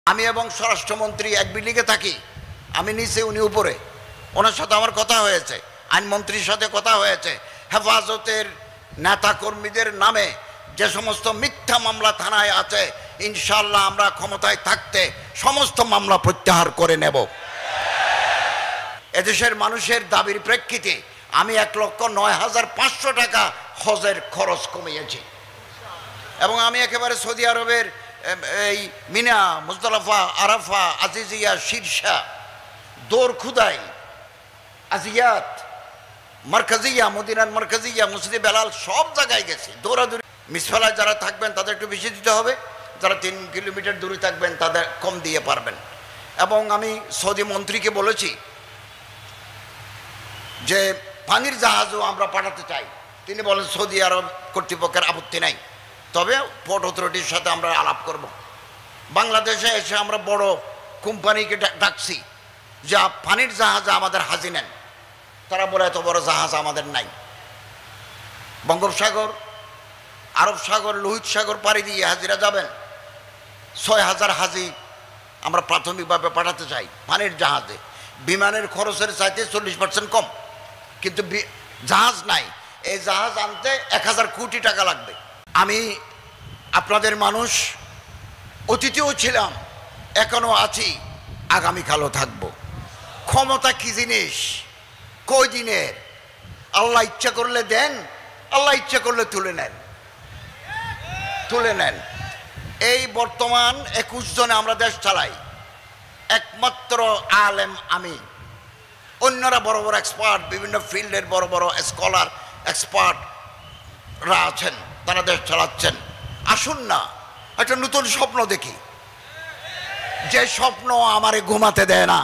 আমি এবং স্বরাষ্ট্রমন্ত্রী এক বিল্ডিংয়ে থাকি, আমি নিচে উনি উপরে। ওনার সাথে আমার কথা হয়েছে, আইনমন্ত্রীর সাথে কথা হয়েছে। হেফাজতের নেতাকর্মীদের নামে যে সমস্ত মিথ্যা মামলা থানায় আছে, ইনশাআল্লাহ আমরা ক্ষমতায় থাকতে সমস্ত মামলা প্রত্যাহার করে নেব। এদেশের মানুষের দাবির প্রেক্ষিতে আমি 1,09,500 টাকা হজের খরচ কমিয়েছি। এবং আমি একেবারে সৌদি আরবের এই মিনা, মুজদালিফা, আরাফা, আজিজিয়া, শীর্ষা, দোর খুদাই, আজিয়াত, মার্কাজিয়া, মদিনার মার্কাজিয়া, মসজিদে বেলাল সব জায়গায় গেছি। দৌড়াদৌড়ি। মিসফালায় যারা থাকবেন তাদের একটু বেশি দিতে হবে, যারা 3 কিলোমিটার দূরে থাকবেন তাদের কম দিয়ে পারবেন। এবং আমি সৌদি মন্ত্রীকে বলেছি যে পানির জাহাজও আমরা পাঠাতে চাই। তিনি বলেন সৌদি আরব কর্তৃপক্ষের আপত্তি নাই, তবে পোর্ট অথরিটির সাথে আমরা আলাপ করব। বাংলাদেশে এসে আমরা বড় কোম্পানিকে ডাকছি যে পানির জাহাজে আমাদের হাজি নেন। তারা বলে এত বড় জাহাজ আমাদের নাই। বঙ্গোপসাগর, আরব সাগর, লোহিত সাগর পাড়ি দিয়ে হাজিরা যাবেন। 6,000 হাজি আমরা প্রাথমিকভাবে পাঠাতে চাই পানির জাহাজে। বিমানের খরচের চাইতে 40% কম, কিন্তু জাহাজ নাই। এই জাহাজ আনতে 1,000 কোটি টাকা লাগবে। আমি আপনাদের মানুষ, অতীতেও ছিলাম, এখনো আছি, আগামীকালও থাকবো। ক্ষমতা কি জিনিস, কয় দিনের? আল্লাহ ইচ্ছা করলে দেন, আল্লাহ ইচ্ছা করলে তুলে নেন। এই বর্তমান 21 জনে আমরা দেশ চালাই। একমাত্র আলেম আমি, অন্যরা বড় বড় এক্সপার্ট, বিভিন্ন ফিল্ডের বড় বড় স্কলার এক্সপার্টরা আছেন, তারা দেশ চালাচ্ছেন। আসুন না একটা নতুন স্বপ্ন দেখি, যে স্বপ্ন আমারে ঘুমাতে দেয় না।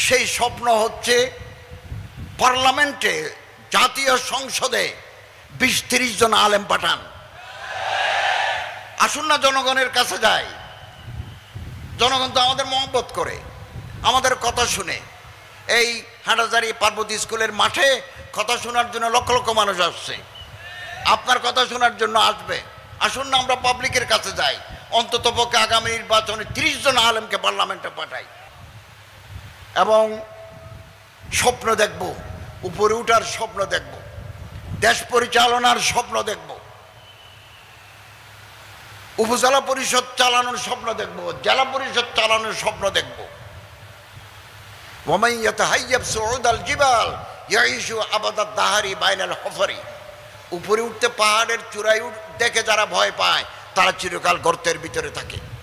সেই স্বপ্ন হচ্ছে পার্লামেন্টে, জাতীয় সংসদে 20-30 জন আলেম পাঠান। আসুন না জনগণের কাছে যাই। জনগণ তো আমাদের মহব্বত করে, আমাদের কথা শুনে। এই হাটাজারি পার্বতী স্কুলের মাঠে কথা শোনার জন্য লক্ষ লক্ষ মানুষ আসছে, আপনার কথা শোনার জন্য আসবে। আসুন না আমরা পাবলিকের কাছে যাই, অন্তত পক্ষে আগামী নির্বাচনে 30 জন আলেমকে পার্লামেন্টে পাঠাই এবং স্বপ্ন দেখব, উপরে উঠার স্বপ্ন দেখব, দেশ পরিচালনার স্বপ্ন দেখব, উপজেলা পরিষদ চালানোর স্বপ্ন দেখব, জেলা পরিষদ চালানোর স্বপ্ন দেখব। ওয়ামান ইয়াতাহাইয়াব সুউদাল জিবাল ইয়াইশু আবাদাদ দাহারি বাইনাল হুফরি। উপরে উঠতে, পাহাড়ের চূড়ায় দেখে যারা ভয় পায়, তারা চিরকাল গর্তের ভিতরে থাকে।